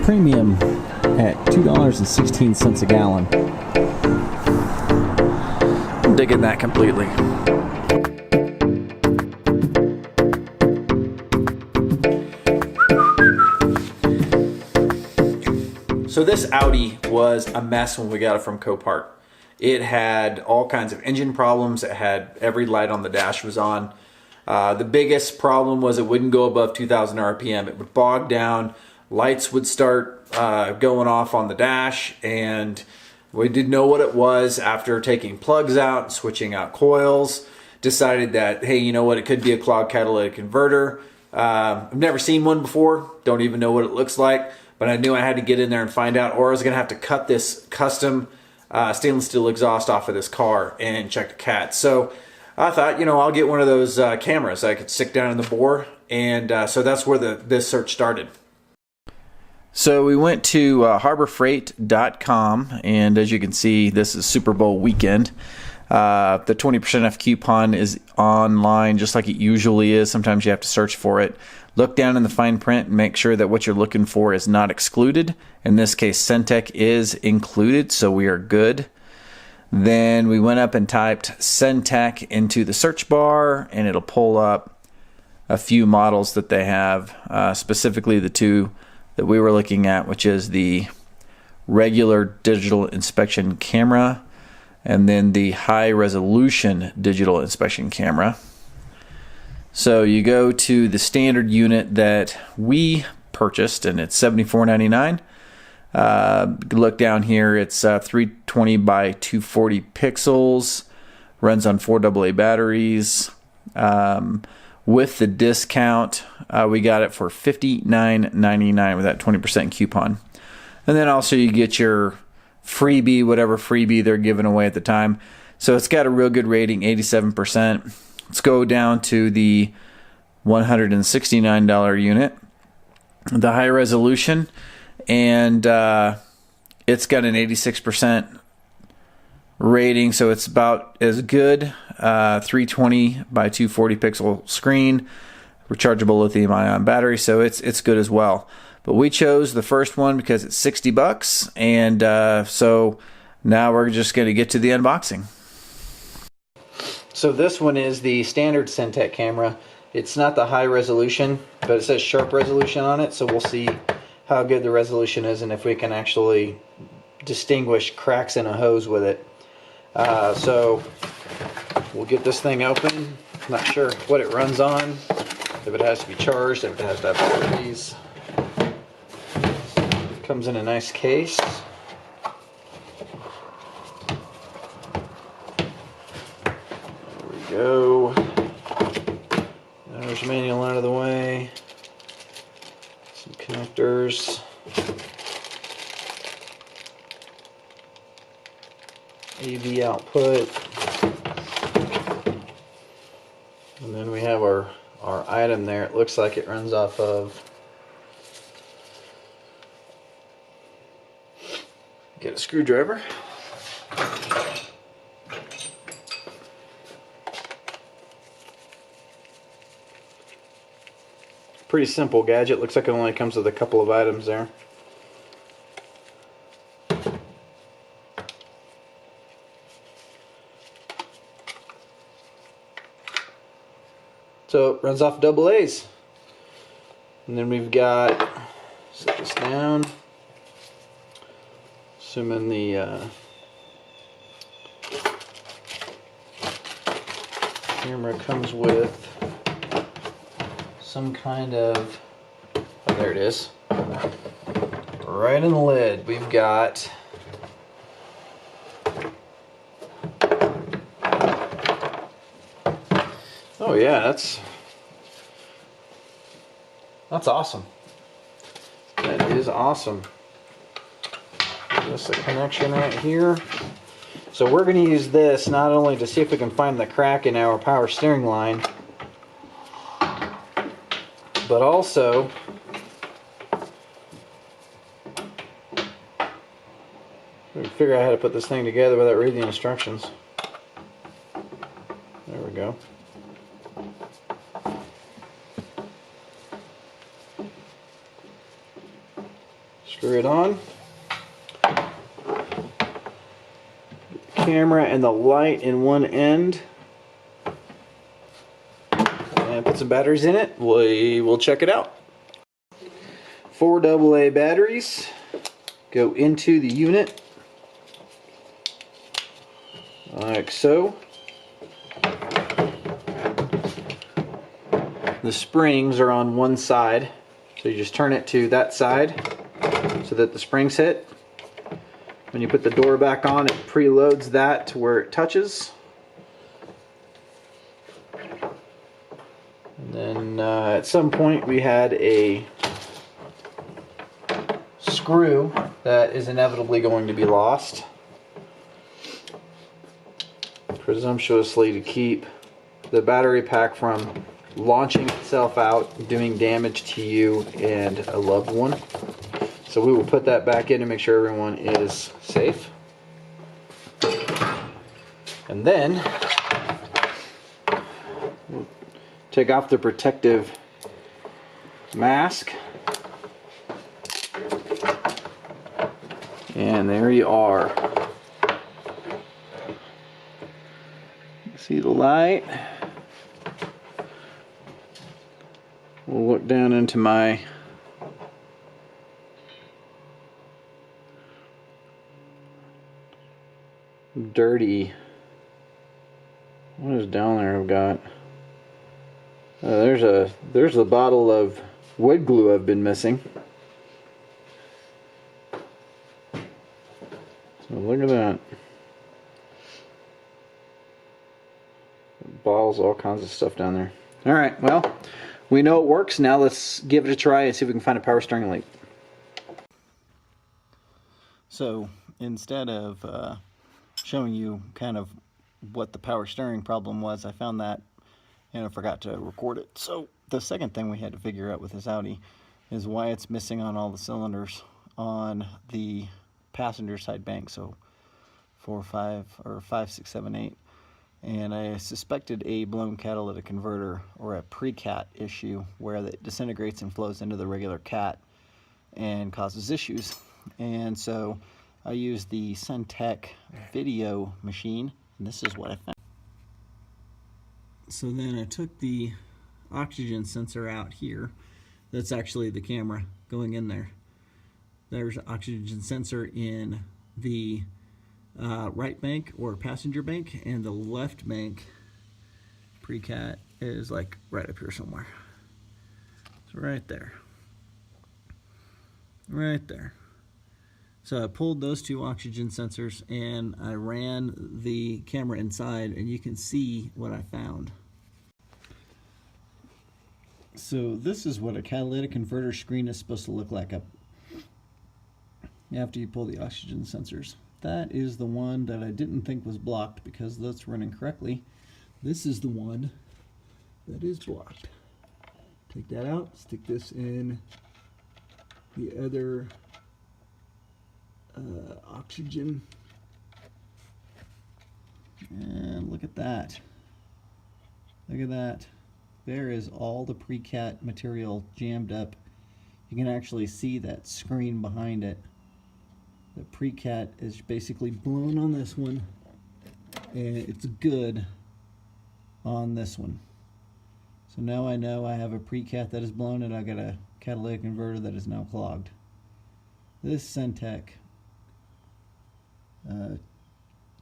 Premium at $2.16 a gallon. I'm digging that completely. So this Audi was a mess when we got it from Copart. It had all kinds of engine problems. It had every light on the dash was on. The biggest problem was it wouldn't go above 2,000 RPM. It would bog down. Lights would start going off on the dash, and we didn't know what it was. After taking plugs out and switching out coils, decided that, hey, you know what, it could be a clogged catalytic converter. I've never seen one before, don't even know what it looks like, but I knew I had to get in there and find out, or I was going to have to cut this custom stainless steel exhaust off of this car and check the cat. So I thought, you know, I'll get one of those cameras I could stick down in the bore, and so that's where this search started. So we went to harborfreight.com, and as you can see, this is Super Bowl weekend. The 20% off coupon is online just like it usually is. Sometimes you have to search for it. Look down in the fine print and make sure that what you're looking for is not excluded. In this case, Centech is included, so we are good. Then we went up and typed Centech into the search bar, and it'll pull up a few models that they have, specifically the two that we were looking at, which is the regular digital inspection camera and then the high resolution digital inspection camera. So you go to the standard unit that we purchased, and it's $74.99. Look down here, it's 320 by 240 pixels, runs on 4 AA batteries. With the discount, we got it for $59.99 with that 20% coupon. And then also you get your freebie, whatever freebie they're giving away at the time. So it's got a real good rating, 87%. Let's go down to the $169 unit, the high resolution, and it's got an 86% rating, so it's about as good. 320 by 240 pixel screen, rechargeable lithium ion battery, so it's good as well. But we chose the first one because it's $60, and so now we're just going to get to the unboxing. So this one is the standard Cen-Tech camera. It's not the high resolution, but it says sharp resolution on it, so we'll see how good the resolution is and if we can actually distinguish cracks in a hose with it. So we'll get this thing open. Not sure what it runs on, if it has to be charged, if it has to have batteries. Comes in a nice case. There we go. There's manual out of the way. Some connectors. AV output. And then we have our item there. It looks like it runs off of, get a screwdriver. Pretty simple gadget. Looks like it only comes with a couple of items there. So it runs off double A's. And then we've got, set this down, assuming the camera comes with some kind of, oh, there it is, right in the lid we've got oh yeah, that's awesome. That is awesome. Just a connection right here. So we're going to use this not only to see if we can find the crack in our power steering line, but also we can figure out how to put this thing together without reading the instructions. There we go. Screw it on. Camera and the light in one end. And put some batteries in it. We will check it out. 4 AA batteries go into the unit like so. The springs are on one side, so you just turn it to that side so that the springs hit. When you put the door back on, it preloads that to where it touches. And then at some point we had a screw that is inevitably going to be lost, presumptuously to keep the battery pack from launching itself out, doing damage to you and a loved one. So we will put that back in to make sure everyone is safe. And then we'll take off the protective mask. And there you are. See the light? We'll look down into my dirty, what is down there I've got? There's a bottle of wood glue I've been missing. So look at that. Balls, all kinds of stuff down there. Alright, well, we know it works. Now let's give it a try and see if we can find a power steering leak. So instead of showing you kind of what the power steering problem was, I found that and I forgot to record it. So the second thing we had to figure out with this Audi is why it's missing on all the cylinders on the passenger side bank. So 4, 5, or 5, 6, 7, 8. And I suspected a blown catalytic converter or a pre-cat issue where it disintegrates and flows into the regular cat and causes issues. And so I used the Centech video machine, and this is what I found. So then I took the oxygen sensor out here. That's actually the camera going in there. There's an oxygen sensor in the right bank or passenger bank, and the left bank pre-cat is like right up here somewhere. It's right there. Right there. So I pulled those two oxygen sensors and I ran the camera inside, and you can see what I found. So this is what a catalytic converter screen is supposed to look like after you pull the oxygen sensors. That is the one that I didn't think was blocked because that's running correctly. This is the one that is blocked. Take that out, stick this in the other oxygen, and look at that. Look at that. There is all the pre-cat material jammed up. You can actually see that screen behind it. The pre-cat is basically blown on this one, and it's good on this one. So now I know I have a pre-cat that is blown, and I got a catalytic converter that is now clogged. This Centech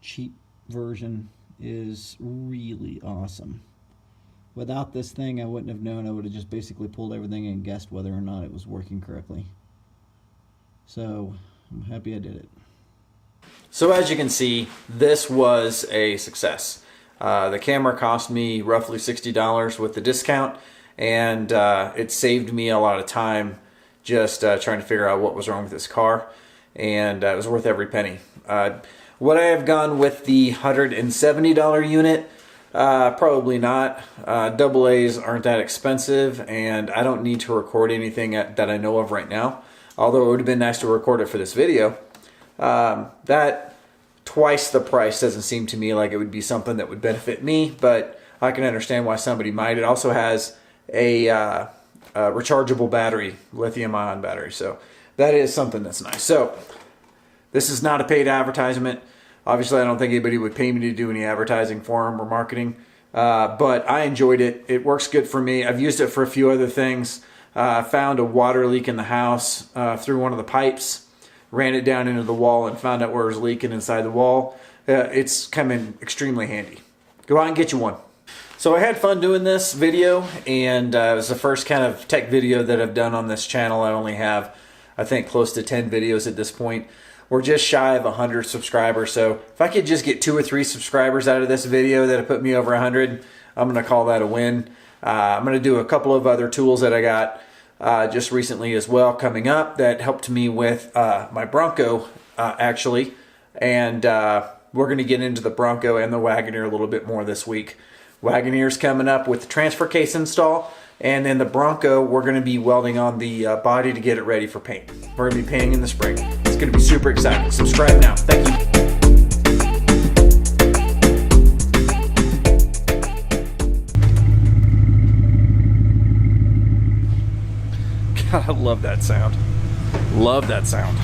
cheap version is really awesome. Without this thing, I wouldn't have known. I would have just basically pulled everything and guessed whether or not it was working correctly. So I'm happy I did it. So as you can see, this was a success. The camera cost me roughly $60 with the discount, and it saved me a lot of time just trying to figure out what was wrong with this car, and it was worth every penny. Would I have gone with the $170 unit? Probably not. AA's aren't that expensive, and I don't need to record anything that I know of right now. Although it would have been nice to record it for this video. That twice the price doesn't seem to me like it would be something that would benefit me, but I can understand why somebody might. It also has a rechargeable battery, lithium-ion battery, so that is something that's nice. So this is not a paid advertisement. Obviously, I don't think anybody would pay me to do any advertising for them or marketing, but I enjoyed it. It works good for me. I've used it for a few other things. Found a water leak in the house through one of the pipes, ran it down into the wall and found out where it was leaking inside the wall. It's come in extremely handy. Go out and get you one. So I had fun doing this video, and it was the first kind of tech video that I've done on this channel. I only have, I think, close to 10 videos at this point. We're just shy of 100 subscribers, so if I could just get 2 or 3 subscribers out of this video that'll put me over 100, I'm going to call that a win. I'm going to do a couple of other tools that I got just recently as well coming up that helped me with my Bronco actually, and we're going to get into the Bronco and the Wagoneer a little bit more this week. Wagoneer's coming up with the transfer case install, and then the Bronco we're going to be welding on the body to get it ready for paint. We're going to be painting in the spring. It's going to be super exciting. Subscribe now. Thank you. God, I love that sound. Love that sound.